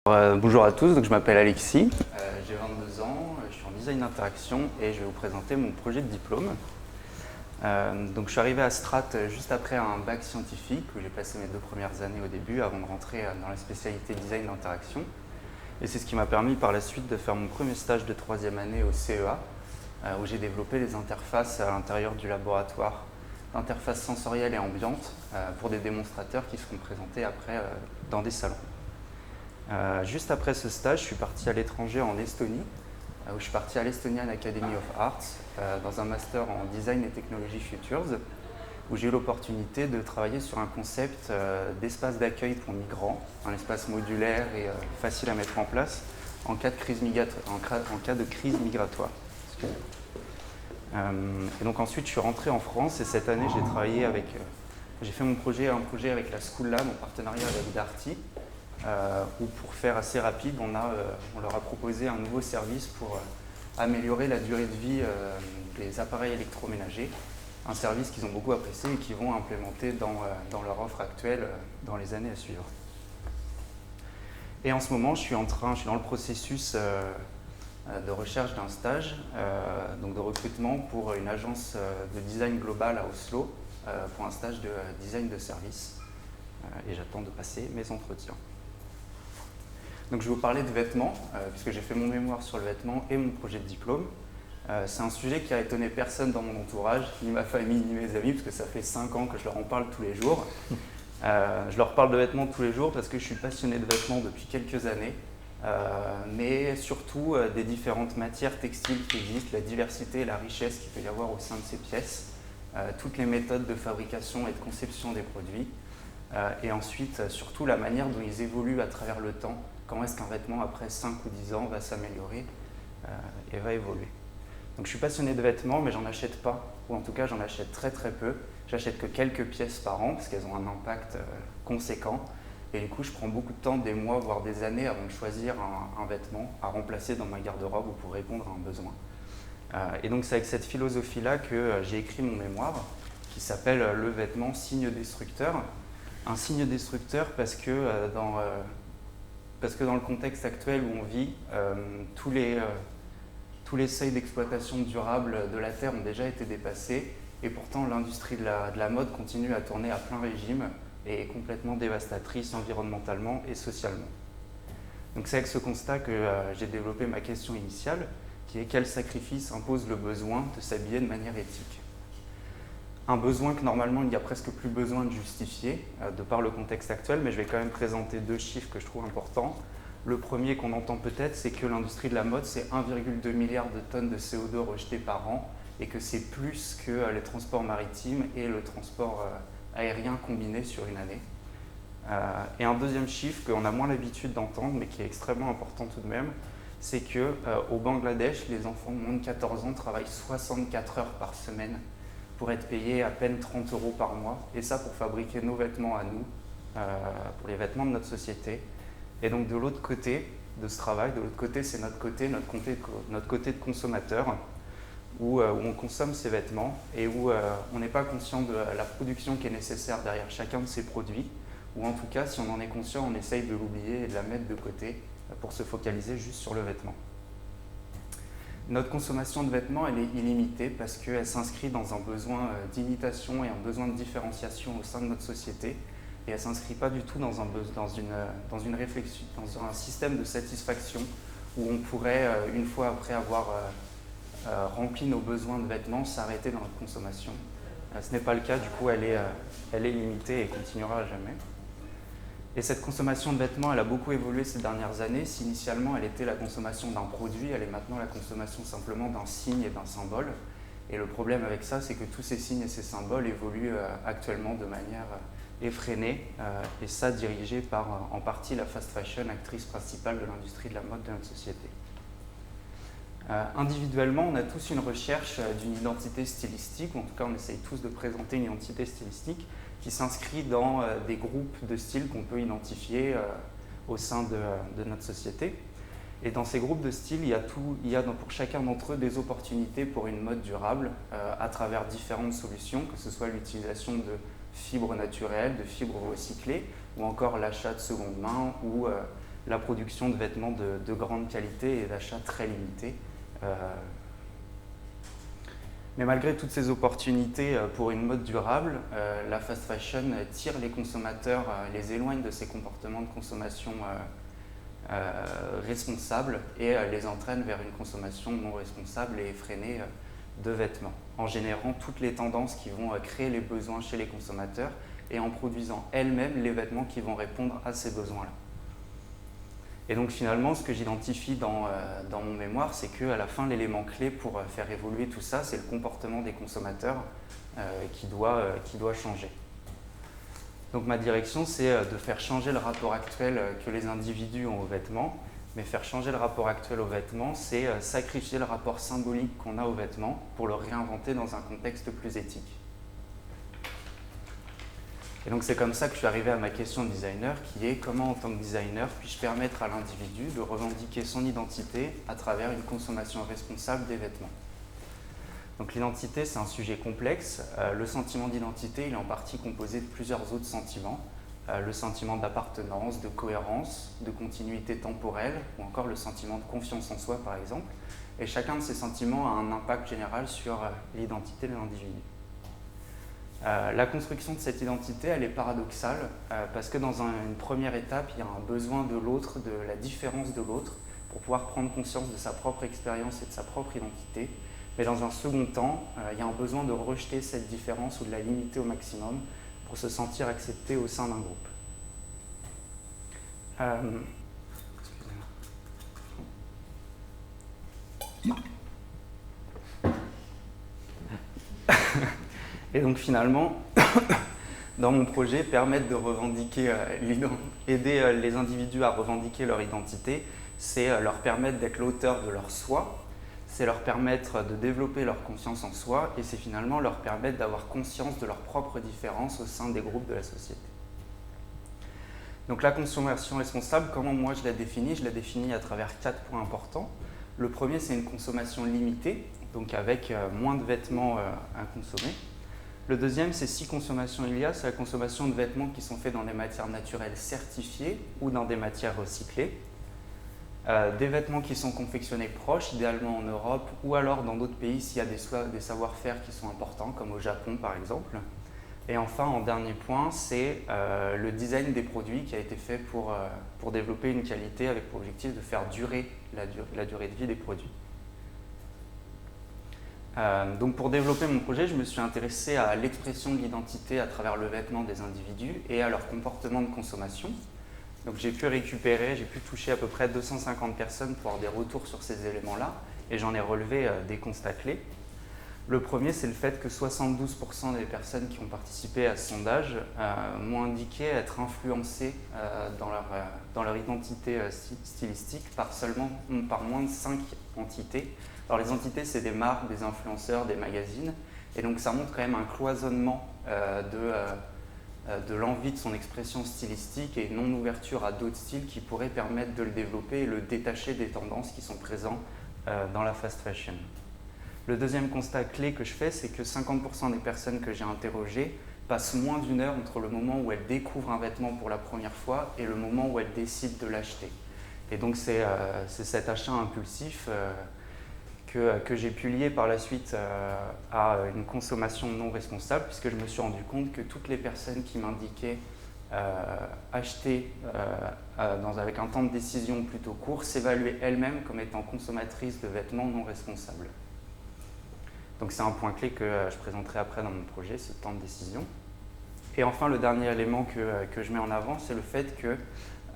Bonjour à tous, donc je m'appelle Alexis, j'ai 22 ans, je suis en design d'interaction et je vais vous présenter mon projet de diplôme. Donc je suis arrivé à Strat juste après un bac scientifique où j'ai passé mes 2 premières années au début avant de rentrer dans la spécialité design d'interaction. Et c'est ce qui m'a permis par la suite de faire mon premier stage de 3e année au CEA où j'ai développé les interfaces à l'intérieur du laboratoire d'interfaces sensorielles et ambiantes pour des démonstrateurs qui seront présentés après dans des salons. Juste après ce stage, je suis parti à l'étranger en Estonie, où je suis parti à l'Estonian Academy of Arts, dans un master en design et technologies futures, où j'ai eu l'opportunité de travailler sur un concept d'espace d'accueil pour migrants, un espace modulaire et facile à mettre en place en cas de crise migratoire. Et donc ensuite, je suis rentré en France et cette année, j'ai travaillé j'ai fait un projet avec la School Lab en partenariat avec Darty. Où pour faire assez rapide, on leur a proposé un nouveau service pour améliorer la durée de vie des appareils électroménagers, un service qu'ils ont beaucoup apprécié et qu'ils vont implémenter dans leur offre actuelle dans les années à suivre. Et en ce moment, je suis dans le processus de recherche d'un stage, donc de recrutement pour une agence de design global à Oslo, pour un stage de design de service. Et j'attends de passer mes entretiens. Donc je vais vous parler de vêtements, puisque j'ai fait mon mémoire sur le vêtement et mon projet de diplôme. C'est un sujet qui a étonné personne dans mon entourage, ni ma famille, ni mes amis, parce que ça fait 5 ans que je leur en parle tous les jours. Je leur parle de vêtements tous les jours parce que je suis passionné de vêtements depuis quelques années, mais surtout des différentes matières textiles qui existent, la diversité et la richesse qu'il peut y avoir au sein de ces pièces, toutes les méthodes de fabrication et de conception des produits, et ensuite surtout la manière dont ils évoluent à travers le temps. Comment est-ce qu'un vêtement, après 5 ou 10 ans, va s'améliorer et va évoluer. Donc je suis passionné de vêtements, mais j'en achète pas, ou en tout cas j'en achète très très peu. J'achète que quelques pièces par an, parce qu'elles ont un impact conséquent. Et du coup, je prends beaucoup de temps, des mois, voire des années, avant de choisir un vêtement à remplacer dans ma garde-robe ou pour répondre à un besoin. Et donc c'est avec cette philosophie-là que j'ai écrit mon mémoire, qui s'appelle « Le vêtement signe destructeur ». Un signe destructeur parce que dans le contexte actuel où on vit, tous les seuils d'exploitation durable de la Terre ont déjà été dépassés et pourtant l'industrie de la mode continue à tourner à plein régime et est complètement dévastatrice environnementalement et socialement. Donc c'est avec ce constat que j'ai développé ma question initiale, qui est quel sacrifice impose le besoin de s'habiller de manière éthique ? Un besoin que normalement il n'y a presque plus besoin de justifier de par le contexte actuel, mais je vais quand même présenter 2 chiffres que je trouve importants. Le premier qu'on entend peut-être, c'est que l'industrie de la mode, c'est 1,2 milliard de tonnes de CO2 rejetées par an et que c'est plus que les transports maritimes et le transport aérien combinés sur une année. Et un deuxième chiffre qu'on a moins l'habitude d'entendre, mais qui est extrêmement important tout de même, c'est qu'au Bangladesh, les enfants de moins de 14 ans travaillent 64 heures par semaine pour être payés à peine 30 € par mois, et ça pour fabriquer nos vêtements à nous, pour les vêtements de notre société. Et donc de l'autre côté de ce travail, de l'autre côté, c'est notre côté de consommateur, où on consomme ces vêtements et où on n'est pas conscient de la production qui est nécessaire derrière chacun de ces produits, ou en tout cas, si on en est conscient, on essaye de l'oublier et de la mettre de côté pour se focaliser juste sur le vêtement. Notre consommation de vêtements, elle est illimitée parce qu'elle s'inscrit dans un besoin d'imitation et un besoin de différenciation au sein de notre société. Et elle ne s'inscrit pas du tout dans une réflexion, dans un système de satisfaction où on pourrait, une fois après avoir rempli nos besoins de vêtements, s'arrêter dans notre consommation. Ce n'est pas le cas, du coup elle est limitée et continuera à jamais. Et cette consommation de vêtements, elle a beaucoup évolué ces dernières années. Si initialement elle était la consommation d'un produit, elle est maintenant la consommation simplement d'un signe et d'un symbole. Et le problème avec ça, c'est que tous ces signes et ces symboles évoluent actuellement de manière effrénée, et ça dirigé par en partie la fast fashion, actrice principale de l'industrie de la mode de notre société. Individuellement, on a tous une recherche d'une identité stylistique, ou en tout cas on essaye tous de présenter une identité stylistique qui s'inscrit dans des groupes de styles qu'on peut identifier au sein de notre société. Et dans ces groupes de styles, il y a pour chacun d'entre eux des opportunités pour une mode durable à travers différentes solutions, que ce soit l'utilisation de fibres naturelles, de fibres recyclées, ou encore l'achat de seconde main ou la production de vêtements de grande qualité et d'achats très limités. Mais malgré toutes ces opportunités pour une mode durable, la fast fashion tire les consommateurs, les éloigne de ces comportements de consommation responsables et les entraîne vers une consommation non responsable et effrénée de vêtements, en générant toutes les tendances qui vont créer les besoins chez les consommateurs et en produisant elles-mêmes les vêtements qui vont répondre à ces besoins-là. Et donc finalement, ce que j'identifie dans mon mémoire, c'est qu'à la fin, l'élément clé pour faire évoluer tout ça, c'est le comportement des consommateurs qui doit changer. Donc ma direction, c'est de faire changer le rapport actuel que les individus ont aux vêtements. Mais faire changer le rapport actuel aux vêtements, c'est sacrifier le rapport symbolique qu'on a aux vêtements pour le réinventer dans un contexte plus éthique. Et donc c'est comme ça que je suis arrivé à ma question de designer, qui est comment en tant que designer puis-je permettre à l'individu de revendiquer son identité à travers une consommation responsable des vêtements. Donc l'identité, c'est un sujet complexe. Le sentiment d'identité, il est en partie composé de plusieurs autres sentiments. Le sentiment d'appartenance, de cohérence, de continuité temporelle, ou encore le sentiment de confiance en soi, par exemple. Et chacun de ces sentiments a un impact général sur l'identité de l'individu. La construction de cette identité, elle est paradoxale, parce que dans une première étape, il y a un besoin de l'autre, de la différence de l'autre, pour pouvoir prendre conscience de sa propre expérience et de sa propre identité. Mais dans un second temps, il y a un besoin de rejeter cette différence ou de la limiter au maximum pour se sentir accepté au sein d'un groupe. Et donc finalement, dans mon projet, permettre de revendiquer, aider les individus à revendiquer leur identité, c'est leur permettre d'être l'auteur de leur soi, c'est leur permettre de développer leur confiance en soi et c'est finalement leur permettre d'avoir conscience de leurs propres différences au sein des groupes de la société. Donc la consommation responsable, comment moi je la définis? Je la définis à travers 4 points importants. Le premier, c'est une consommation limitée, donc avec moins de vêtements à consommer. Le deuxième, c'est si consommation il y a, c'est la consommation de vêtements qui sont faits dans des matières naturelles certifiées ou dans des matières recyclées. Des vêtements qui sont confectionnés proches, idéalement en Europe, ou alors dans d'autres pays s'il y a des savoir-faire qui sont importants, comme au Japon par exemple. Et enfin, en dernier point, c'est le design des produits qui a été fait pour développer une qualité avec pour objectif de faire durer la durée de vie des produits. Donc pour développer mon projet, je me suis intéressé à l'expression de l'identité à travers le vêtement des individus et à leur comportement de consommation. Donc j'ai pu toucher à peu près 250 personnes pour avoir des retours sur ces éléments-là et j'en ai relevé des constats clés. Le premier, c'est le fait que 72% des personnes qui ont participé à ce sondage m'ont indiqué être influencées dans leur identité stylistique par moins de 5 entités. Alors les entités, c'est des marques, des influenceurs, des magazines, et donc ça montre quand même un cloisonnement de l'envie de son expression stylistique et non-ouverture à d'autres styles qui pourraient permettre de le développer et le détacher des tendances qui sont présentes dans la fast fashion. Le deuxième constat clé que je fais, c'est que 50% des personnes que j'ai interrogées passent moins d'1 heure entre le moment où elles découvrent un vêtement pour la première fois et le moment où elles décident de l'acheter. Et donc c'est cet achat impulsif que j'ai pu lier par la suite à une consommation non responsable, puisque je me suis rendu compte que toutes les personnes qui m'indiquaient acheter avec un temps de décision plutôt court s'évaluaient elles-mêmes comme étant consommatrices de vêtements non responsables. Donc c'est un point clé que je présenterai après dans mon projet, ce temps de décision. Et enfin, le dernier élément que je mets en avant, c'est le fait qu'il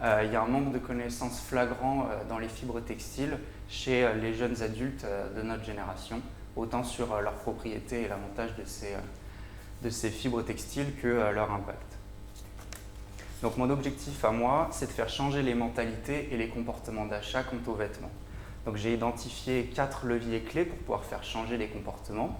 y a un manque de connaissances flagrant dans les fibres textiles chez les jeunes adultes de notre génération, autant sur leurs propriétés et l'avantage de ces fibres textiles que leur impact. Donc mon objectif à moi, c'est de faire changer les mentalités et les comportements d'achat quant aux vêtements. Donc j'ai identifié 4 leviers clés pour pouvoir faire changer les comportements.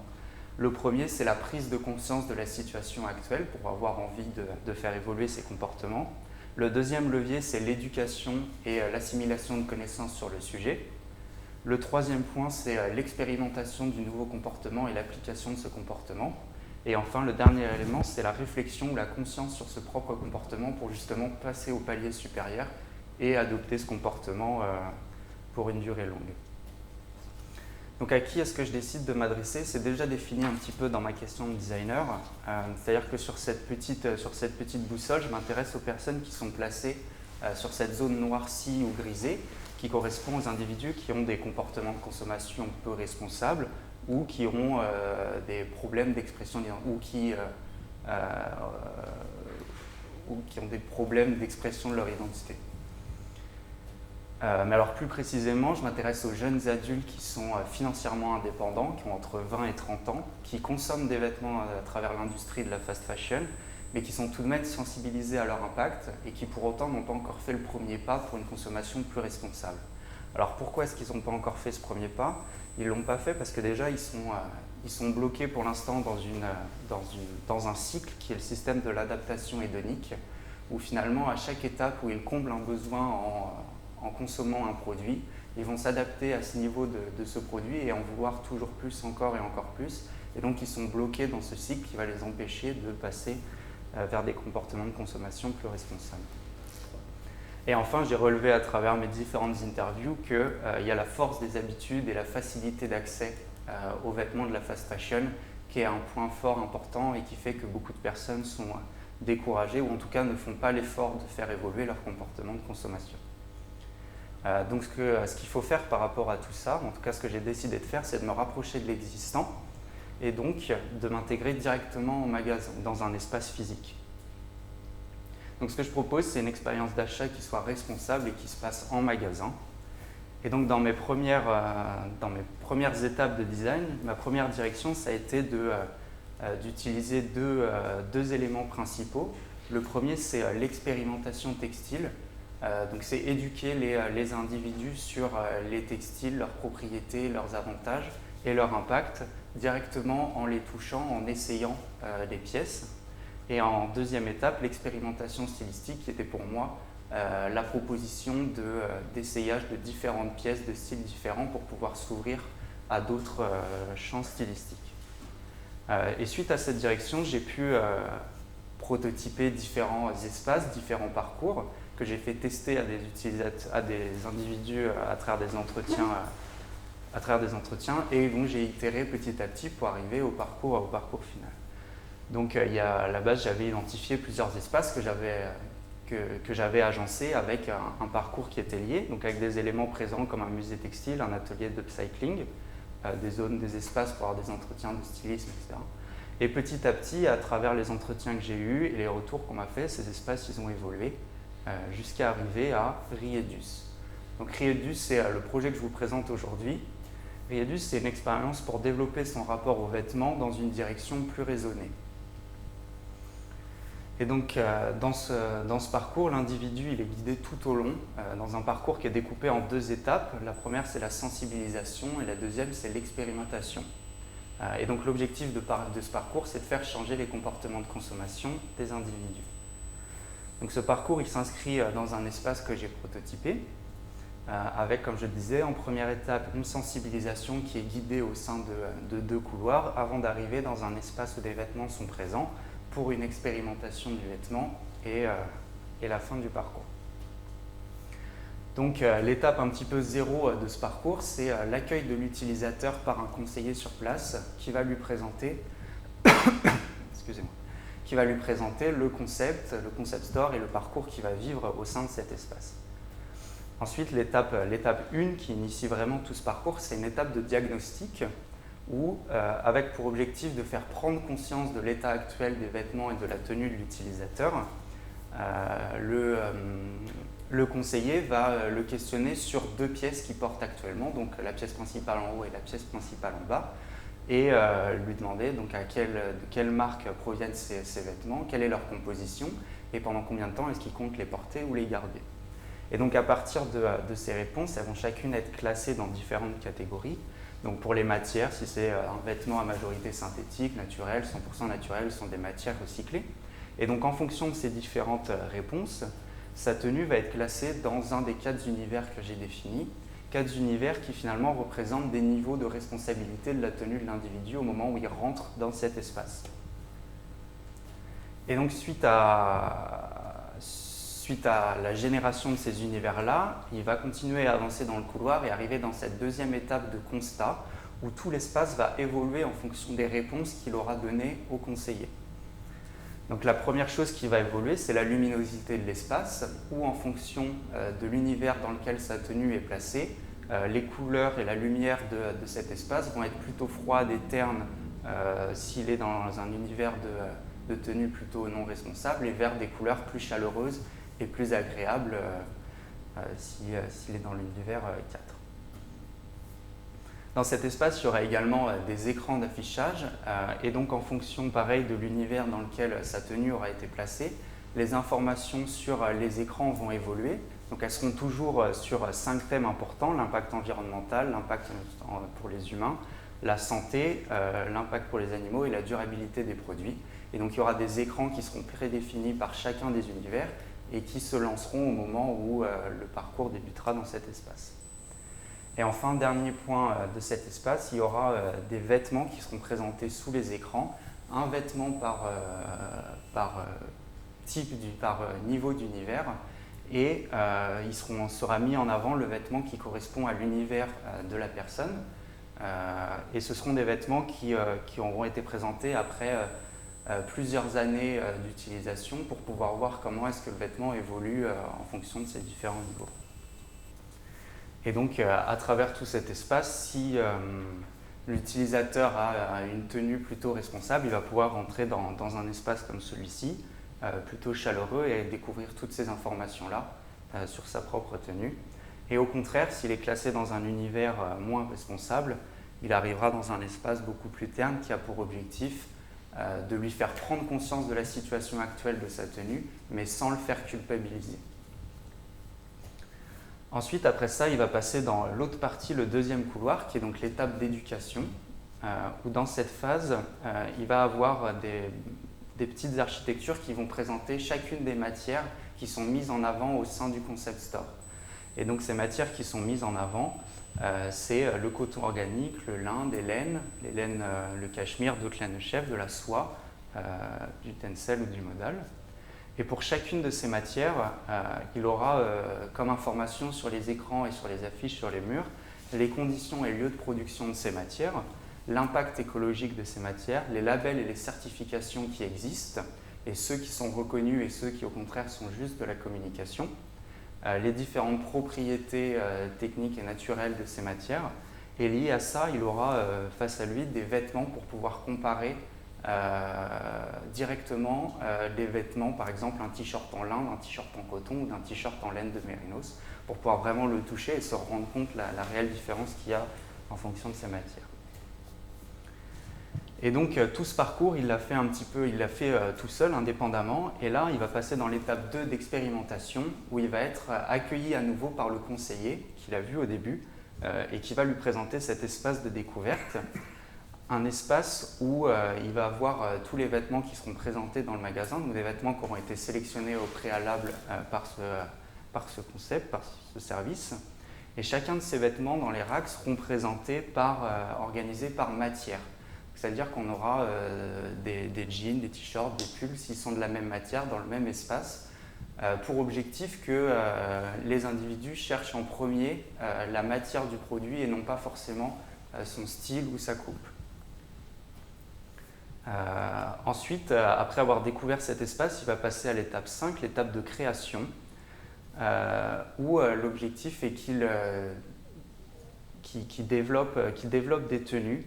Le premier, c'est la prise de conscience de la situation actuelle pour avoir envie de faire évoluer ces comportements. Le deuxième levier, c'est l'éducation et l'assimilation de connaissances sur le sujet. Le troisième point, c'est l'expérimentation du nouveau comportement et l'application de ce comportement. Et enfin, le dernier élément, c'est la réflexion ou la conscience sur ce propre comportement pour justement passer au palier supérieur et adopter ce comportement pour une durée longue. Donc à qui est-ce que je décide de m'adresser? C'est déjà défini un petit peu dans ma question de designer. C'est-à-dire que sur cette petite boussole, je m'intéresse aux personnes qui sont placées sur cette zone noircie ou grisée, qui correspond aux individus qui ont des comportements de consommation peu responsables ou qui ont des problèmes d'expression ou qui ont des problèmes d'expression de leur identité. Mais alors plus précisément, je m'intéresse aux jeunes adultes qui sont financièrement indépendants, qui ont entre 20 et 30 ans, qui consomment des vêtements à travers l'industrie de la fast fashion, mais qui sont tout de même sensibilisés à leur impact et qui pour autant n'ont pas encore fait le premier pas pour une consommation plus responsable. Alors pourquoi est-ce qu'ils n'ont pas encore fait ce premier pas? Ils ne l'ont pas fait parce que déjà ils sont bloqués pour l'instant dans un cycle qui est le système de l'adaptation hédonique, où finalement à chaque étape où ils comblent un besoin en consommant un produit, ils vont s'adapter à ce niveau de ce produit et en vouloir toujours plus, encore et encore plus. Et donc ils sont bloqués dans ce cycle qui va les empêcher de passer vers des comportements de consommation plus responsables. Et enfin, j'ai relevé à travers mes différentes interviews qu'il y a la force des habitudes et la facilité d'accès aux vêtements de la fast fashion qui est un point fort important et qui fait que beaucoup de personnes sont découragées ou en tout cas ne font pas l'effort de faire évoluer leur comportement de consommation. Donc ce qu'il faut faire par rapport à tout ça, en tout cas ce que j'ai décidé de faire, c'est de me rapprocher de l'existant et donc de m'intégrer directement en magasin, dans un espace physique. Donc ce que je propose, c'est une expérience d'achat qui soit responsable et qui se passe en magasin. Et donc dans mes premières étapes de design, ma première direction, ça a été d'utiliser deux éléments principaux. Le premier, c'est l'expérimentation textile. Donc c'est éduquer les individus sur les textiles, leurs propriétés, leurs avantages et leur impact directement en les touchant, en essayant les pièces. Et en deuxième étape, l'expérimentation stylistique qui était pour moi la proposition d'essayage de différentes pièces de styles différents pour pouvoir s'ouvrir à d'autres champs stylistiques. Et suite à cette direction, j'ai pu prototyper différents espaces, différents parcours que j'ai fait tester à des individus à travers des entretiens et donc j'ai itéré petit à petit pour arriver au parcours final. Donc à la base, j'avais identifié plusieurs espaces que j'avais agencés avec un parcours qui était lié, donc avec des éléments présents comme un musée textile, un atelier d'upcycling, des espaces pour avoir des entretiens de stylisme, etc. Et petit à petit, à travers les entretiens que j'ai eus et les retours qu'on m'a fait, ces espaces ils ont évolué jusqu'à arriver à Riedus. Donc Riedus, c'est le projet que je vous présente aujourd'hui. Riedus, c'est une expérience pour développer son rapport aux vêtements dans une direction plus raisonnée. Et donc, dans ce parcours, l'individu il est guidé tout au long, dans un parcours qui est découpé en deux étapes. La première, c'est la sensibilisation et la deuxième, c'est l'expérimentation. Et donc, l'objectif de ce parcours, c'est de faire changer les comportements de consommation des individus. Donc, ce parcours, il s'inscrit dans un espace que j'ai prototypé, avec, comme je le disais, en première étape, une sensibilisation qui est guidée au sein de deux couloirs, avant d'arriver dans un espace où des vêtements sont présents, pour une expérimentation du vêtement et la fin du parcours. Donc l'étape un petit peu zéro de ce parcours, c'est l'accueil de l'utilisateur par un conseiller sur place qui va lui présenter, le concept store et le parcours qu'il va vivre au sein de cet espace. Ensuite, l'étape 1 qui initie vraiment tout ce parcours, c'est une étape de diagnostic où, avec pour objectif de faire prendre conscience de l'état actuel des vêtements et de la tenue de l'utilisateur, le conseiller va le questionner sur deux pièces qu'il porte actuellement, donc la pièce principale en haut et la pièce principale en bas, et lui demander donc de quelle marque proviennent ces vêtements, quelle est leur composition, et pendant combien de temps est-ce qu'il compte les porter ou les garder. Et donc à partir de ces réponses, elles vont chacune être classées dans différentes catégories. Donc pour les matières, si c'est un vêtement à majorité synthétique, naturel, 100% naturel, ce sont des matières recyclées. Et donc en fonction de ces différentes réponses, sa tenue va être classée dans un des 4 univers que j'ai définis, 4 univers qui finalement représentent des niveaux de responsabilité de la tenue de l'individu au moment où il rentre dans cet espace. Et donc suite à suite à la génération de ces univers-là, il va continuer à avancer dans le couloir et arriver dans cette deuxième étape de constat où tout l'espace va évoluer en fonction des réponses qu'il aura données au conseiller. Donc la première chose qui va évoluer, c'est la luminosité de l'espace, où en fonction de l'univers dans lequel sa tenue est placée, les couleurs et la lumière de cet espace vont être plutôt froides et ternes s'il est dans un univers de tenue plutôt non responsable, et vers des couleurs plus chaleureuses et plus agréables s'il est dans l'univers 4. Dans cet espace, il y aura également des écrans d'affichage et donc en fonction, pareil, de l'univers dans lequel sa tenue aura été placée, les informations sur les écrans vont évoluer. Donc elles seront toujours sur 5 thèmes importants: l'impact environnemental, l'impact pour les humains, la santé, l'impact pour les animaux et la durabilité des produits. Et donc il y aura des écrans qui seront prédéfinis par chacun des univers et qui se lanceront au moment où le parcours débutera dans cet espace. Et enfin, dernier point de cet espace, il y aura des vêtements qui seront présentés sous les écrans, un vêtement par niveau d'univers, et il sera mis en avant le vêtement qui correspond à l'univers de la personne, et ce seront des vêtements qui auront été présentés après plusieurs années d'utilisation pour pouvoir voir comment est-ce que le vêtement évolue en fonction de ces différents niveaux. Et donc, à travers tout cet espace, si l'utilisateur a une tenue plutôt responsable, il va pouvoir rentrer dans un espace comme celui-ci, plutôt chaleureux, et découvrir toutes ces informations-là sur sa propre tenue. Et au contraire, s'il est classé dans un univers moins responsable, il arrivera dans un espace beaucoup plus terne qui a pour objectif de lui faire prendre conscience de la situation actuelle de sa tenue, mais sans le faire culpabiliser. Ensuite, après ça, il va passer dans l'autre partie, le deuxième couloir, qui est donc l'étape d'éducation, où dans cette phase, il va avoir des petites architectures qui vont présenter chacune des matières qui sont mises en avant au sein du concept store. Et donc ces matières qui sont mises en avant, c'est le coton organique, le lin, des laines, les laines, le cachemire, d'autres laines de chèvre, de la soie, du tencel ou du modal. Et pour chacune de ces matières, il aura comme information sur les écrans et sur les affiches sur les murs les conditions et lieux de production de ces matières, l'impact écologique de ces matières, les labels et les certifications qui existent, et ceux qui sont reconnus et ceux qui au contraire sont juste de la communication, les différentes propriétés techniques et naturelles de ces matières. Et lié à ça, il aura face à lui des vêtements pour pouvoir comparer directement des vêtements, par exemple un t-shirt en lin, un t-shirt en coton ou d'un t-shirt en laine de mérinos, pour pouvoir vraiment le toucher et se rendre compte la réelle différence qu'il y a en fonction de ces matières. Et donc tout ce parcours, il l'a fait tout seul, indépendamment, et là il va passer dans l'étape 2 d'expérimentation, où il va être accueilli à nouveau par le conseiller, qu'il a vu au début, et qui va lui présenter cet espace de découverte. Un espace où il va avoir tous les vêtements qui seront présentés dans le magasin, donc des vêtements qui auront été sélectionnés au préalable par ce concept, par ce service. Et chacun de ces vêtements dans les racks seront présentés organisés par matière. C'est-à-dire qu'on aura des jeans, des t-shirts, des pulls, s'ils sont de la même matière, dans le même espace, pour objectif que les individus cherchent en premier la matière du produit et non pas forcément son style ou sa coupe. Ensuite, après avoir découvert cet espace, il va passer à l'étape 5, l'étape de création, où l'objectif est qu'il développe des tenues,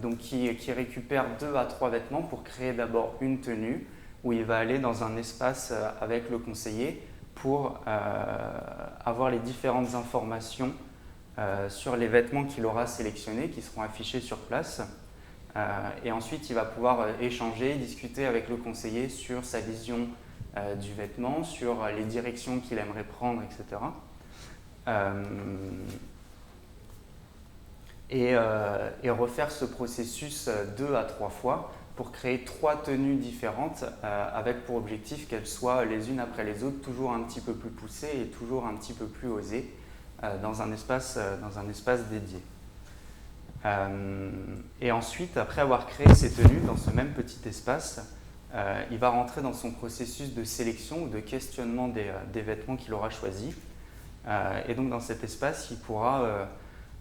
donc qui récupère 2 à 3 vêtements pour créer d'abord une tenue, où il va aller dans un espace avec le conseiller pour avoir les différentes informations sur les vêtements qu'il aura sélectionnés, qui seront affichés sur place. Et ensuite, il va pouvoir échanger, discuter avec le conseiller sur sa vision du vêtement, sur les directions qu'il aimerait prendre, etc. Et refaire ce processus 2 à 3 fois pour créer 3 tenues différentes avec pour objectif qu'elles soient les unes après les autres, toujours un petit peu plus poussées et toujours un petit peu plus osées dans un espace dédié. Et ensuite, après avoir créé ces tenues dans ce même petit espace, il va rentrer dans son processus de sélection ou de questionnement des vêtements qu'il aura choisis. Et donc dans cet espace, il pourra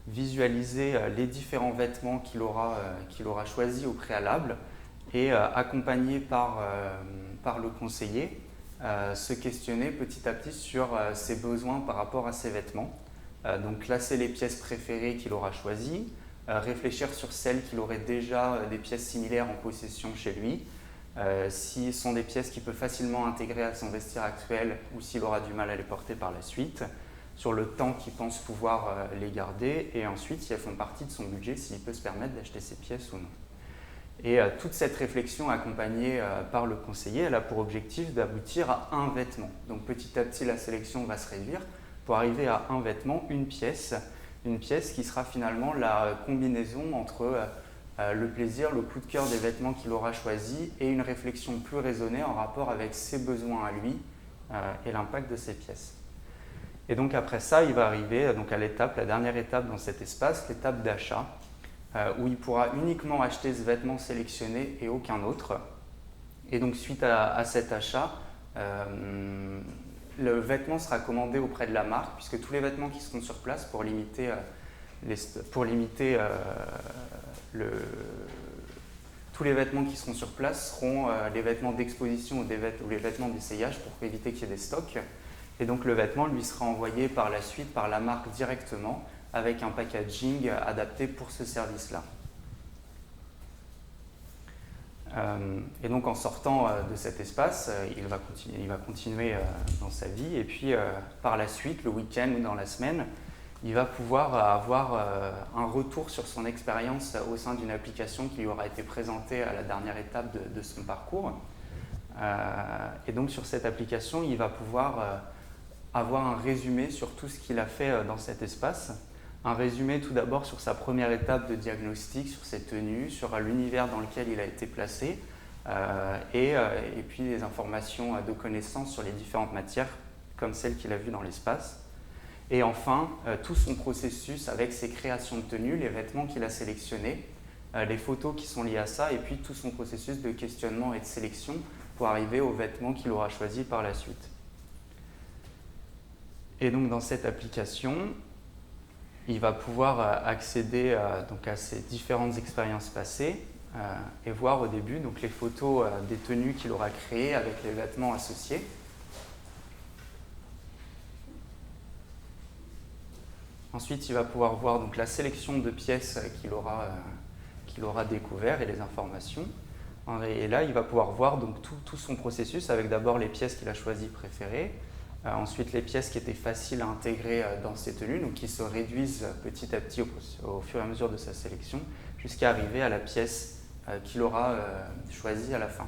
visualiser les différents vêtements qu'il aura choisis au préalable et accompagné par le conseiller, se questionner petit à petit sur ses besoins par rapport à ces vêtements. Donc classer les pièces préférées qu'il aura choisies, réfléchir sur celles qu'il aurait déjà des pièces similaires en possession chez lui, si ce sont des pièces qu'il peut facilement intégrer à son vestiaire actuel ou s'il aura du mal à les porter par la suite, sur le temps qu'il pense pouvoir les garder, et ensuite si elles font partie de son budget, s'il peut se permettre d'acheter ces pièces ou non. Et toute cette réflexion accompagnée par le conseiller, elle a pour objectif d'aboutir à un vêtement. Donc petit à petit, la sélection va se réduire pour arriver à un vêtement, une pièce qui sera finalement la combinaison entre le plaisir, le coup de cœur des vêtements qu'il aura choisis et une réflexion plus raisonnée en rapport avec ses besoins à lui et l'impact de ces pièces. Et donc après ça, il va arriver donc à la dernière étape dans cet espace, l'étape d'achat, où il pourra uniquement acheter ce vêtement sélectionné et aucun autre. Et donc suite à cet achat, le vêtement sera commandé auprès de la marque, puisque tous les vêtements qui seront sur place pour limiter tous les vêtements qui seront sur place seront les vêtements d'exposition ou les vêtements d'essayage pour éviter qu'il y ait des stocks. Et donc le vêtement lui sera envoyé par la suite par la marque directement avec un packaging adapté pour ce service-là. Et donc en sortant de cet espace, il va continuer dans sa vie et puis par la suite, le week-end ou dans la semaine, il va pouvoir avoir un retour sur son expérience au sein d'une application qui lui aura été présentée à la dernière étape de son parcours. Et donc sur cette application, il va pouvoir avoir un résumé sur tout ce qu'il a fait dans cet espace. Un résumé tout d'abord sur sa première étape de diagnostic, sur ses tenues, sur l'univers dans lequel il a été placé, et puis des informations de connaissances sur les différentes matières, comme celles qu'il a vues dans l'espace. Et enfin, tout son processus avec ses créations de tenues, les vêtements qu'il a sélectionnés, les photos qui sont liées à ça, et puis tout son processus de questionnement et de sélection pour arriver aux vêtements qu'il aura choisis par la suite. Et donc dans cette application, il va pouvoir accéder donc à ces différentes expériences passées et voir au début donc, les photos des tenues qu'il aura créées avec les vêtements associés. Ensuite, il va pouvoir voir donc, la sélection de pièces qu'il aura découvert et les informations. Et là, il va pouvoir voir donc, tout son processus avec d'abord les pièces qu'il a choisies préférées, ensuite les pièces qui étaient faciles à intégrer dans ses tenues, donc qui se réduisent petit à petit au fur et à mesure de sa sélection, jusqu'à arriver à la pièce qu'il aura choisie à la fin.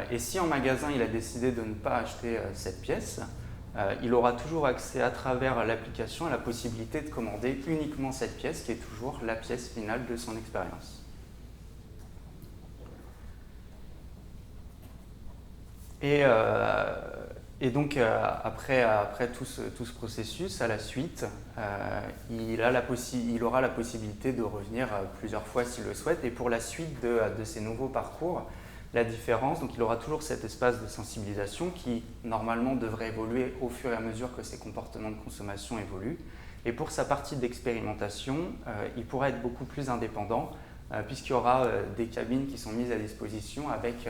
Et si en magasin il a décidé de ne pas acheter cette pièce, il aura toujours accès à travers l'application à la possibilité de commander uniquement cette pièce qui est toujours la pièce finale de son expérience. Et donc après tout ce processus, à la suite, il aura la possibilité de revenir plusieurs fois s'il le souhaite. Et pour la suite de ses nouveaux parcours, la différence, donc il aura toujours cet espace de sensibilisation qui normalement devrait évoluer au fur et à mesure que ses comportements de consommation évoluent. Et pour sa partie d'expérimentation, il pourra être beaucoup plus indépendant puisqu'il y aura des cabines qui sont mises à disposition avec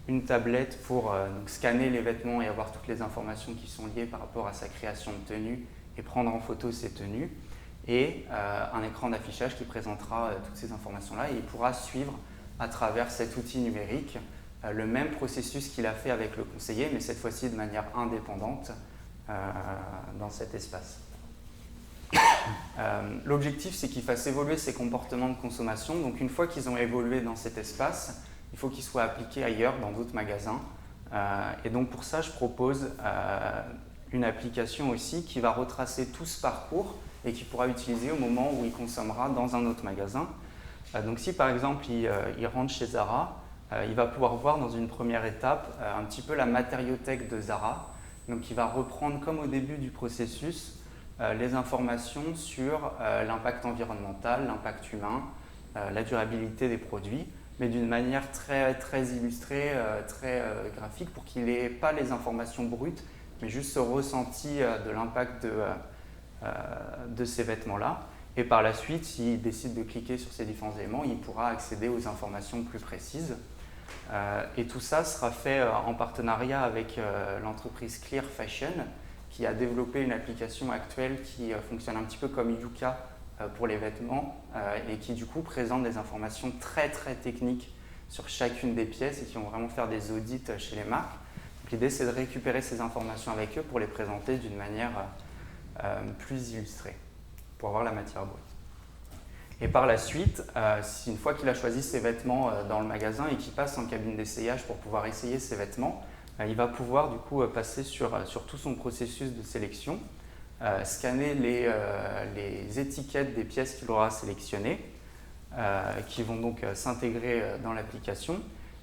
une tablette pour donc scanner les vêtements et avoir toutes les informations qui sont liées par rapport à sa création de tenue et prendre en photo ses tenues, et un écran d'affichage qui présentera toutes ces informations-là, et il pourra suivre à travers cet outil numérique le même processus qu'il a fait avec le conseiller, mais cette fois-ci de manière indépendante dans cet espace. L'objectif, c'est qu'il fasse évoluer ses comportements de consommation. Donc une fois qu'ils ont évolué dans cet espace, il faut qu'ils soient appliqués ailleurs, dans d'autres magasins. Et donc pour ça, je propose une application aussi qui va retracer tout ce parcours et qui pourra utiliser au moment où il consommera dans un autre magasin. Donc si par exemple il rentre chez Zara, il va pouvoir voir dans une première étape un petit peu la matériothèque de Zara. Donc il va reprendre comme au début du processus les informations sur l'impact environnemental, l'impact humain, la durabilité des produits, mais d'une manière très, très illustrée, très graphique, pour qu'il n'ait pas les informations brutes, mais juste ce ressenti de l'impact de ces vêtements-là. Et par la suite, s'il décide de cliquer sur ces différents éléments, il pourra accéder aux informations plus précises. Et tout ça sera fait en partenariat avec l'entreprise Clear Fashion, qui a développé une application actuelle qui fonctionne un petit peu comme Yuka pour les vêtements et qui du coup présente des informations très très techniques sur chacune des pièces et qui vont vraiment faire des audits chez les marques. L'idée, c'est de récupérer ces informations avec eux pour les présenter d'une manière plus illustrée, pour avoir la matière brute. Et par la suite, une fois qu'il a choisi ses vêtements dans le magasin et qu'il passe en cabine d'essayage pour pouvoir essayer ses vêtements, il va pouvoir du coup passer sur tout son processus de sélection, scanner les étiquettes des pièces qu'il aura sélectionnées, qui vont donc s'intégrer dans l'application.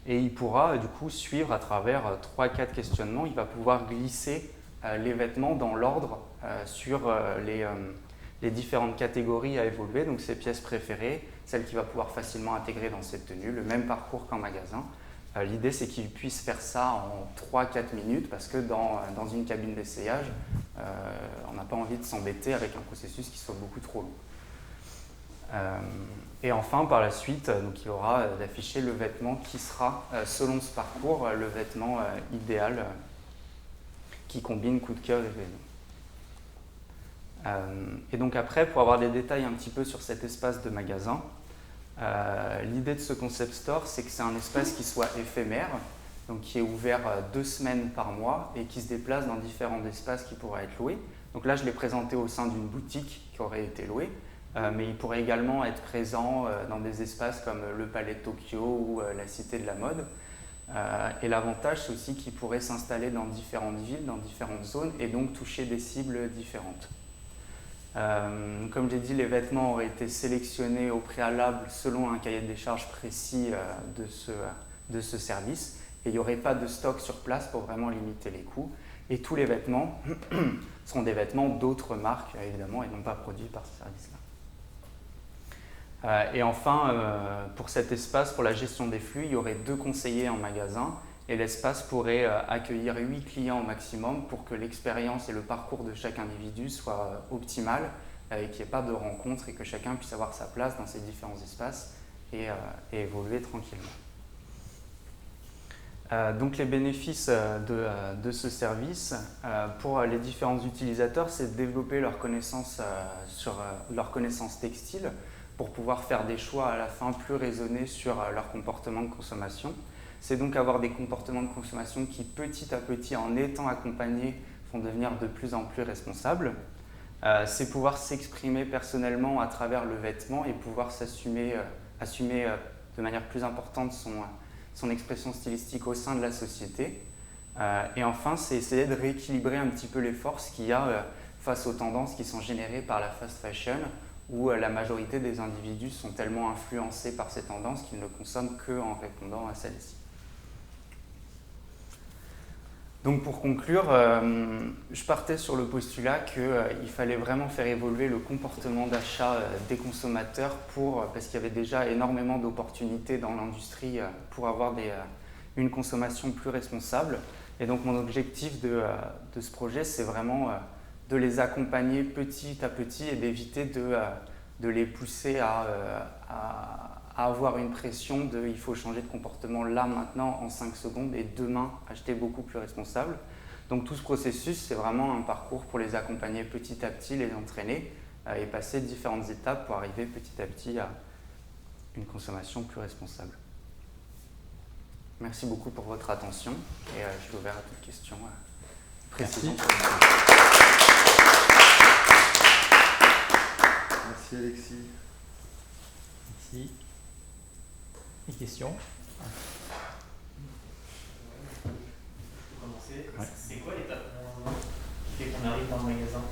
Et il pourra du coup suivre à travers 3-4 questionnements. Il va pouvoir glisser les vêtements dans l'ordre sur les différentes catégories à évoluer, donc ses pièces préférées, celles qu'il va pouvoir facilement intégrer dans cette tenue, le même parcours qu'en magasin. L'idée, c'est qu'il puisse faire ça en 3-4 minutes parce que dans une cabine d'essayage, on n'a pas envie de s'embêter avec un processus qui soit beaucoup trop long. Et enfin, par la suite, donc, il aura d'afficher le vêtement qui sera, selon ce parcours, le vêtement idéal qui combine coup de cœur et raison. Et donc après, pour avoir des détails un petit peu sur cet espace de magasin, l'idée de ce concept store, c'est que c'est un espace qui soit éphémère, donc qui est ouvert 2 semaines par mois et qui se déplace dans différents espaces qui pourraient être loués. Donc là, je l'ai présenté au sein d'une boutique qui aurait été louée. Mais il pourrait également être présent dans des espaces comme le Palais de Tokyo ou la Cité de la Mode. Et l'avantage, c'est aussi qu'il pourrait s'installer dans différentes villes, dans différentes zones, et donc toucher des cibles différentes. Comme j'ai dit, les vêtements auraient été sélectionnés au préalable selon un cahier des charges précis de ce service, et il n'y aurait pas de stock sur place pour vraiment limiter les coûts. Et tous les vêtements seront des vêtements d'autres marques, évidemment, et non pas produits par ce service-là. Et enfin, pour cet espace, pour la gestion des flux, il y aurait 2 conseillers en magasin et l'espace pourrait accueillir 8 clients au maximum pour que l'expérience et le parcours de chaque individu soient optimales et qu'il n'y ait pas de rencontres et que chacun puisse avoir sa place dans ces différents espaces et évoluer tranquillement. Donc les bénéfices de ce service pour les différents utilisateurs, c'est de développer leur connaissance leur connaissance textile, pour pouvoir faire des choix à la fin plus raisonnés sur leur comportement de consommation. C'est donc avoir des comportements de consommation qui, petit à petit, en étant accompagnés, vont devenir de plus en plus responsables. C'est pouvoir s'exprimer personnellement à travers le vêtement et pouvoir assumer de manière plus importante son expression stylistique au sein de la société. Et enfin, c'est essayer de rééquilibrer un petit peu les forces qu'il y a face aux tendances qui sont générées par la fast fashion, où la majorité des individus sont tellement influencés par ces tendances qu'ils ne consomment qu'en répondant à celles-ci. Donc pour conclure, je partais sur le postulat qu'il fallait vraiment faire évoluer le comportement d'achat des consommateurs parce qu'il y avait déjà énormément d'opportunités dans l'industrie pour avoir une consommation plus responsable. Et donc mon objectif de ce projet, c'est vraiment de les accompagner petit à petit et d'éviter de les pousser à avoir une pression de « il faut changer de comportement là, maintenant, en 5 secondes et demain, acheter beaucoup plus responsable ». Donc tout ce processus, c'est vraiment un parcours pour les accompagner petit à petit, les entraîner et passer différentes étapes pour arriver petit à petit à une consommation plus responsable. Merci beaucoup pour votre attention et je suis ouvert à toute question précisément. Merci Alexis. Merci. Des questions? Ouais. C'est quoi l'étape qui fait qu'on arrive dans le magasin?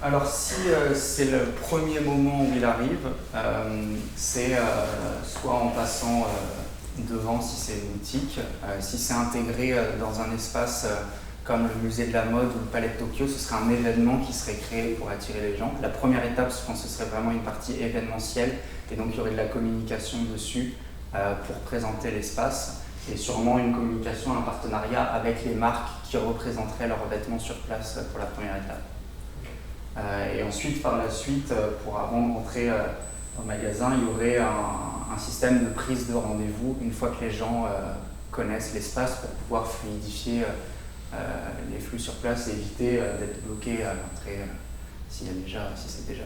Alors si c'est le premier moment où il arrive, c'est soit en passant devant si c'est une boutique, si c'est intégré dans un espace comme le musée de la mode ou le palais de Tokyo, ce serait un événement qui serait créé pour attirer les gens. La première étape, je pense que ce serait vraiment une partie événementielle, et donc il y aurait de la communication dessus pour présenter l'espace, et sûrement une communication, un partenariat avec les marques qui représenteraient leurs vêtements sur place pour la première étape. Et ensuite, par la suite, avant de rentrer au magasin, il y aurait un système de prise de rendez-vous une fois que les gens connaissent l'espace pour pouvoir fluidifier les flux sur place et éviter d'être bloqués à l'entrée si c'est déjà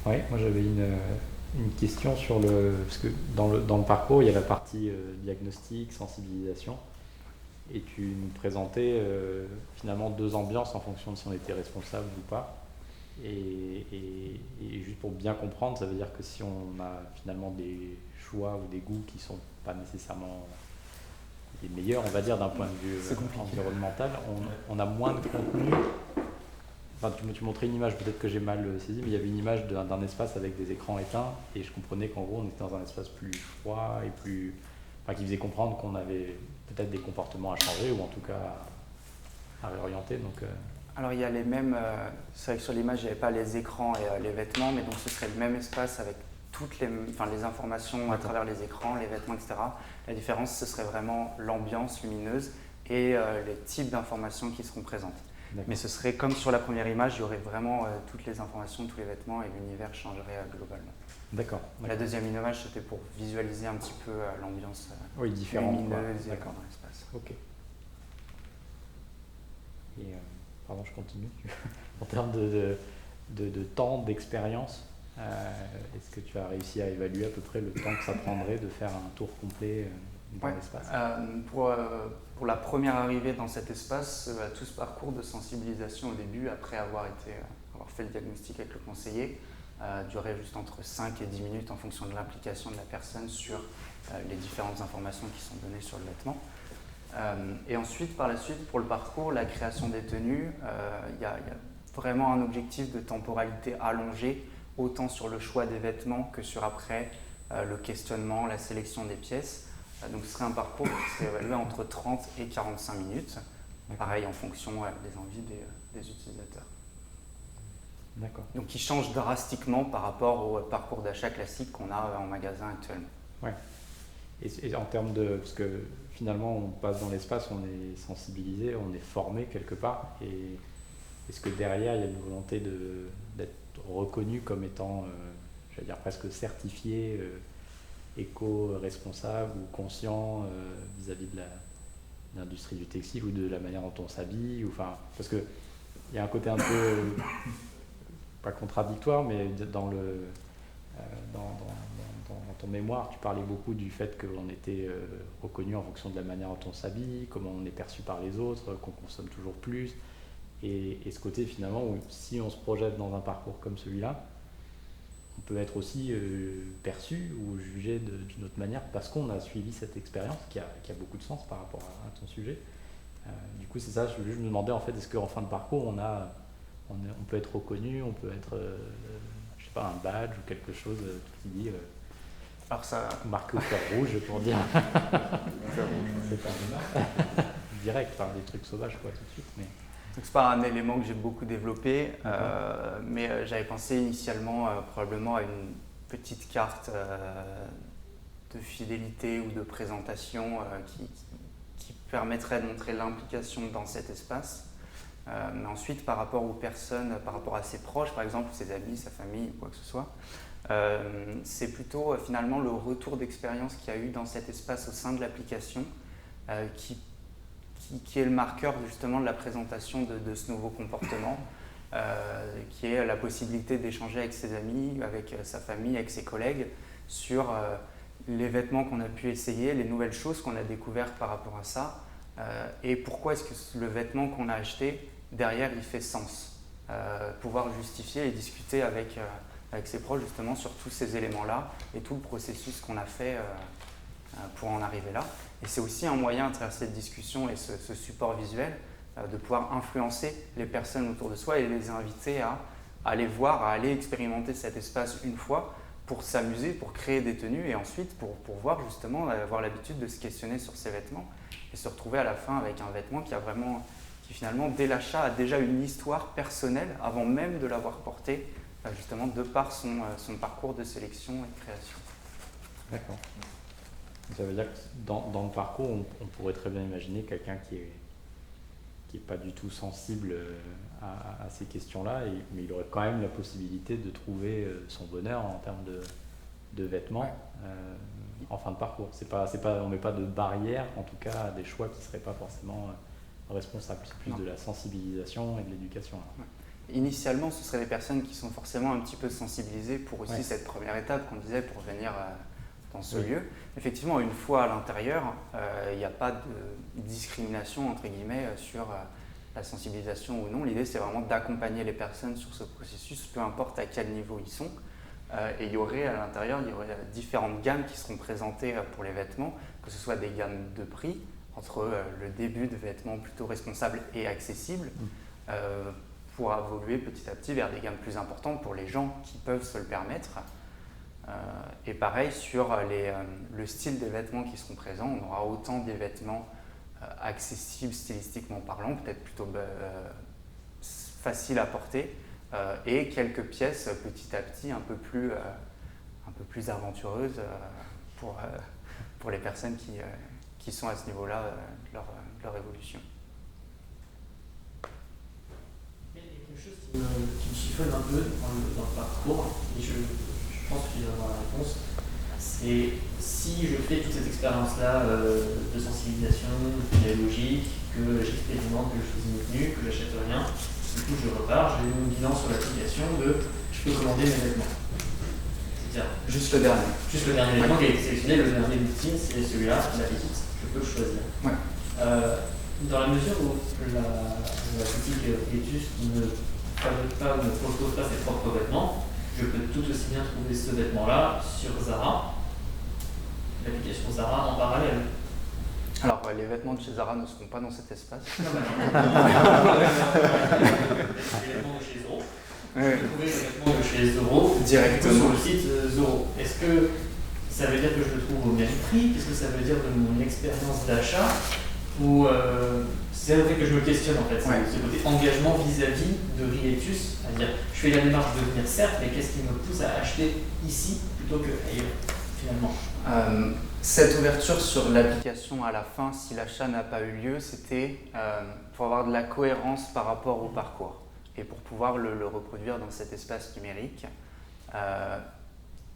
plein. Ouais, moi j'avais une question sur parce que dans le parcours, il y a la partie diagnostic, sensibilisation, et tu nous présentais finalement 2 ambiances en fonction de si on était responsable ou pas. Et juste pour bien comprendre, ça veut dire que si on a finalement des choix ou des goûts qui sont pas nécessairement les meilleurs, on va dire d'un point de vue environnemental, on a moins de contenu. Enfin, tu montrais une image, peut-être que j'ai mal saisi, mais il y avait une image d'un espace avec des écrans éteints, et je comprenais qu'en gros on était dans un espace plus froid et qui faisait comprendre qu'on avait peut-être des comportements à changer ou en tout cas à réorienter. Donc, Alors il y a les mêmes, c'est vrai que sur l'image il n'y avait pas les écrans et les vêtements, mais donc ce serait le même espace avec toutes les informations à travers les écrans, les vêtements, etc. La différence, ce serait vraiment l'ambiance lumineuse et les types d'informations qui seront présentes. Mais ce serait comme sur la première image, il y aurait vraiment toutes les informations, tous les vêtements, et l'univers changerait globalement. D'accord. La deuxième image, c'était pour visualiser un petit peu l'ambiance différente, lumineuse dans l'espace. Ok. Et pardon, je continue. En termes de temps, d'expérience, est-ce que tu as réussi à évaluer à peu près le temps que ça prendrait de faire un tour complet dans l'espace? Pour la première arrivée dans cet espace, tout ce parcours de sensibilisation au début, après avoir fait le diagnostic avec le conseiller, durait juste entre 5 et 10 minutes en fonction de l'implication de la personne sur les différentes informations qui sont données sur le vêtement. Et ensuite, par la suite, pour le parcours, la création des tenues, il y a vraiment un objectif de temporalité allongée, autant sur le choix des vêtements que sur après le questionnement, la sélection des pièces. Donc ce serait un parcours qui serait évalué entre 30 et 45 minutes, pareil en fonction des envies des utilisateurs. D'accord. Donc qui change drastiquement par rapport au parcours d'achat classique qu'on a en magasin actuellement. Ouais. Et en termes parce que finalement on passe dans l'espace, on est sensibilisé, on est formé quelque part, et est-ce que derrière il y a une volonté d'être reconnu comme étant, j'allais dire presque certifié, éco-responsable ou conscient vis-à-vis de l'industrie du textile ou de la manière dont on s'habille, parce que il y a un côté un peu pas contradictoire, mais dans ton mémoire, tu parlais beaucoup du fait qu'on était reconnu en fonction de la manière dont on s'habille, comment on est perçu par les autres, qu'on consomme toujours plus, et ce côté finalement où si on se projette dans un parcours comme celui-là, on peut être aussi perçu ou jugé d'une autre manière parce qu'on a suivi cette expérience qui a beaucoup de sens par rapport à ton sujet. Du coup, c'est ça, je me demandais en fait, est-ce qu'en fin de parcours, on peut être reconnu, on peut être, je sais pas, un badge ou quelque chose qui dit alors ça... marqué au fer rouge pour dire. C'est pas direct, des trucs sauvages quoi tout de suite. Mais... Donc c'est pas un élément que j'ai beaucoup développé, mais j'avais pensé initialement probablement à une petite carte de fidélité ou de présentation qui permettrait de montrer l'implication dans cet espace. Mais ensuite, par rapport aux personnes, par rapport à ses proches, par exemple, ses amis, sa famille, ou quoi que ce soit, c'est plutôt finalement le retour d'expérience qu'il y a eu dans cet espace au sein de l'application qui est le marqueur justement de la présentation de ce nouveau comportement, qui est la possibilité d'échanger avec ses amis, avec sa famille, avec ses collègues sur les vêtements qu'on a pu essayer, les nouvelles choses qu'on a découvertes par rapport à ça, et pourquoi est-ce que le vêtement qu'on a acheté, derrière, il fait sens. Pouvoir justifier et discuter avec ses proches justement sur tous ces éléments-là et tout le processus qu'on a fait pour en arriver là. Et c'est aussi un moyen à travers cette discussion et ce support visuel de pouvoir influencer les personnes autour de soi et les inviter à aller voir, à aller expérimenter cet espace une fois pour s'amuser, pour créer des tenues et ensuite pour voir justement, avoir l'habitude de se questionner sur ses vêtements et se retrouver à la fin avec un vêtement qui finalement dès l'achat a déjà une histoire personnelle avant même de l'avoir porté, justement de par son parcours de sélection et de création. D'accord. Ça veut dire que dans le parcours, on pourrait très bien imaginer quelqu'un qui est pas du tout sensible à ces questions-là, mais il aurait quand même la possibilité de trouver son bonheur en termes de vêtements en fin de parcours. On met pas de barrière, en tout cas, à des choix qui ne seraient pas forcément responsables. C'est plus de la sensibilisation et de l'éducation. Initialement, ce seraient des personnes qui sont forcément un petit peu sensibilisées pour aussi cette première étape qu'on disait pour venir dans ce lieu. Effectivement, une fois à l'intérieur, il n'y a pas de discrimination entre guillemets sur la sensibilisation ou non. L'idée, c'est vraiment d'accompagner les personnes sur ce processus, peu importe à quel niveau ils sont. Et il y aurait à l'intérieur, différentes gammes qui seront présentées pour les vêtements, que ce soit des gammes de prix, entre le début de vêtements plutôt responsables et accessibles, pour évoluer petit à petit vers des gammes plus importantes pour les gens qui peuvent se le permettre. Et pareil sur le style des vêtements qui seront présents, on aura autant des vêtements accessibles stylistiquement parlant, peut-être plutôt faciles à porter, et quelques pièces petit à petit un peu plus aventureuses pour les personnes qui sont à ce niveau-là de leur évolution. Il y a quelque chose qui me chiffonne un peu dans le parcours, et je pense que tu vas avoir la réponse. C'est si je fais toute cette expérience-là de sensibilisation, de pédagogique, que j'expérimente, que je choisis mes tenues, que j'achète rien, du coup je repars, j'ai mon bilan sur l'application de je peux commander mes vêtements. C'est-à-dire juste le dernier. Juste le dernier vêtement qui a été sélectionné, le dernier ultime, c'est celui-là, la petite, je peux le choisir. Dans la mesure où la boutique Etus ne fabrique pas ou ne propose pas ses propres vêtements, je peux tout aussi bien trouver ce vêtement-là sur Zara, l'application Zara en parallèle. Alors, les vêtements de chez Zara ne seront pas dans cet espace. Non, les vêtements de chez Zoro. Vous trouvez les vêtements de chez Zoro directement sur le site Zoro. Est-ce que ça veut dire que je le trouve au même prix? Qu'est-ce que ça veut dire de mon expérience d'achat? Ou c'est vrai que je me questionne en fait, ce côté engagement vis-à-vis de Rietus, c'est-à-dire je fais la démarche de venir certes, mais qu'est-ce qui me pousse à acheter ici plutôt qu'ailleurs finalement? Cette ouverture sur l'application à la fin, si l'achat n'a pas eu lieu, c'était pour avoir de la cohérence par rapport au parcours et pour pouvoir le reproduire dans cet espace numérique.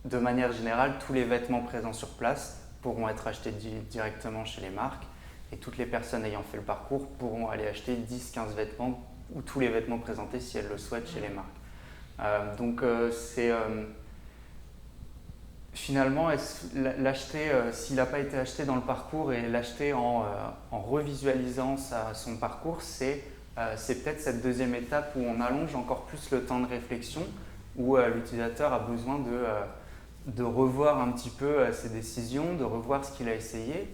De manière générale, tous les vêtements présents sur place pourront être achetés directement chez les marques. Et toutes les personnes ayant fait le parcours pourront aller acheter 10-15 vêtements ou tous les vêtements présentés si elles le souhaitent chez les marques. Donc c'est finalement l'acheter, s'il n'a pas été acheté dans le parcours et l'acheter en revisualisant son parcours, c'est peut-être cette deuxième étape où on allonge encore plus le temps de réflexion, où l'utilisateur a besoin de revoir un petit peu ses décisions, de revoir ce qu'il a essayé,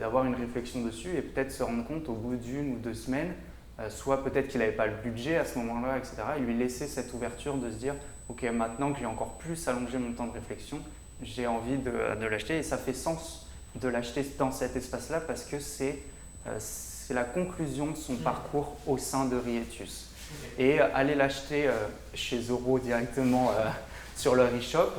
d'avoir une réflexion dessus et peut-être se rendre compte au bout d'1 ou 2 semaines, soit peut-être qu'il n'avait pas le budget à ce moment-là, etc. Et lui laisser cette ouverture de se dire « Ok, maintenant que j'ai encore plus allongé mon temps de réflexion, j'ai envie de l'acheter » et ça fait sens de l'acheter dans cet espace-là parce que c'est la conclusion de son parcours au sein de Rietus. Et aller l'acheter chez Zoro directement sur leur e-shop,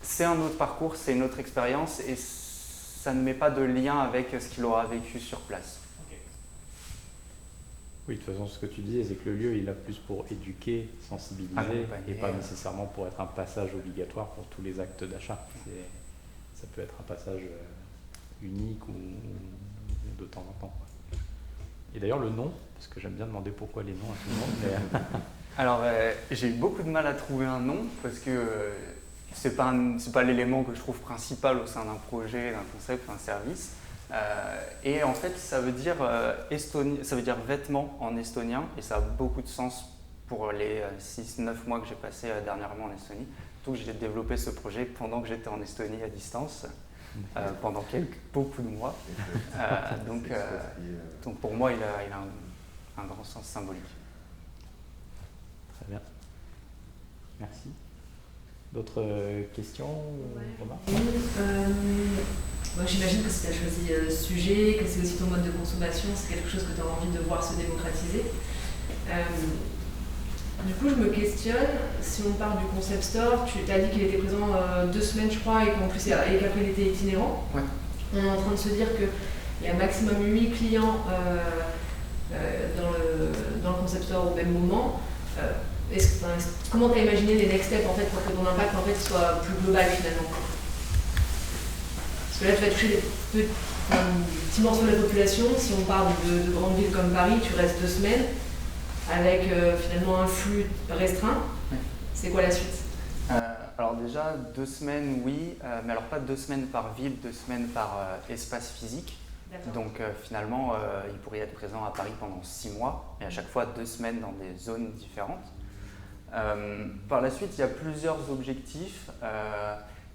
c'est un autre parcours, c'est une autre expérience et ça ne met pas de lien avec ce qu'il aura vécu sur place. Oui, de toute façon, ce que tu disais, c'est que le lieu, il est là plus pour éduquer, sensibiliser, et pas nécessairement pour être un passage obligatoire pour tous les actes d'achat. Ça peut être un passage unique ou de temps en temps. Et d'ailleurs, le nom, parce que j'aime bien demander pourquoi les noms à tout le monde. Mais... Alors, j'ai eu beaucoup de mal à trouver un nom, parce que c'est pas l'élément que je trouve principal au sein d'un projet, d'un concept, d'un service. Et en fait, ça veut dire vêtements en estonien, et ça a beaucoup de sens pour les 6-9 mois que j'ai passé dernièrement en Estonie. Surtout que j'ai développé ce projet pendant que j'étais en Estonie à distance, pendant beaucoup de mois. Donc pour moi, il a un grand sens symbolique. Très bien. Merci. D'autres questions ou remarques? Moi, j'imagine que si tu as choisi ce sujet, que c'est aussi ton mode de consommation, c'est quelque chose que tu as envie de voir se démocratiser. Du coup, je me questionne, si on parle du concept store, tu as dit qu'il était présent 2 semaines, je crois, et qu'après il était itinérant. Ouais. On est en train de se dire qu'il y a maximum 8 clients dans le concept store au même moment. Comment tu as imaginé les next steps en fait, pour que ton impact en fait, soit plus global finalement? Parce que là, tu vas toucher un petit morceau de la population. Si on parle de grandes villes comme Paris, tu restes 2 semaines avec finalement un flux restreint. Ouais. C'est quoi la suite? Alors déjà, 2 semaines, oui, mais alors pas 2 semaines par ville, 2 semaines par espace physique. Donc finalement, il pourrait être présent à Paris pendant 6 mois, et à chaque fois 2 semaines dans des zones différentes. Par la suite, il y a plusieurs objectifs.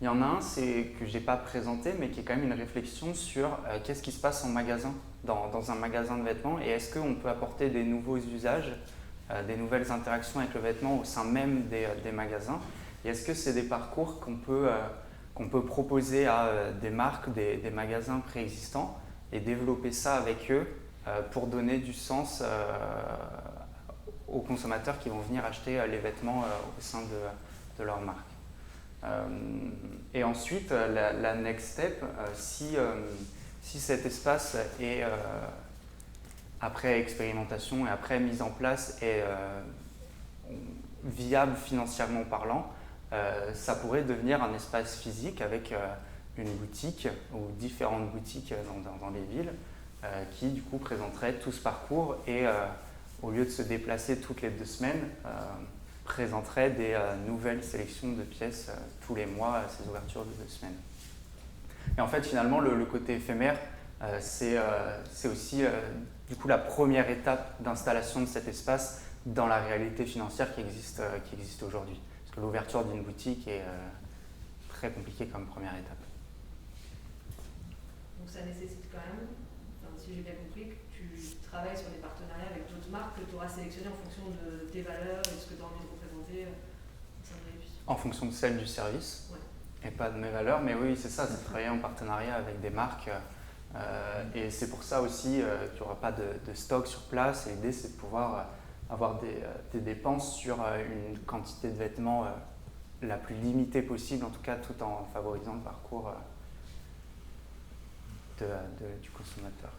Il y en a un, c'est que je n'ai pas présenté, mais qui est quand même une réflexion sur qu'est-ce qui se passe en magasin, dans un magasin de vêtements, et est-ce qu'on peut apporter des nouveaux usages, des nouvelles interactions avec le vêtement au sein même des magasins, et est-ce que c'est des parcours qu'on peut proposer à des marques, des magasins préexistants, et développer ça avec eux pour donner du sens aux consommateurs qui vont venir acheter les vêtements au sein de leur marque. Et ensuite, la next step, si cet espace est, après expérimentation et après mise en place, est viable financièrement parlant, ça pourrait devenir un espace physique avec une boutique ou différentes boutiques dans les villes qui du coup présenteraient tout ce parcours et au lieu de se déplacer toutes les 2 semaines, présenterait des nouvelles sélections de pièces tous les mois à ces ouvertures de 2 semaines. Et en fait, finalement, le côté éphémère, c'est aussi du coup la première étape d'installation de cet espace dans la réalité financière qui existe aujourd'hui. Parce que l'ouverture d'une boutique est très compliquée comme première étape. Donc ça nécessite quand même, si j'ai bien compris, que tu travailles sur des partenariats avec d'autres marques que tu auras sélectionnées en fonction de tes valeurs et de ce que tu as envie de représenter au sein de Rébus. En fonction de celle du service, ouais. Et pas de mes valeurs, mais oui, c'est ça, c'est de travailler en partenariat avec des marques. Et c'est pour ça aussi qu'il n'y aura pas de stock sur place. Et l'idée, c'est de pouvoir avoir des dépenses sur une quantité de vêtements la plus limitée possible, en tout cas tout en favorisant le parcours du consommateur.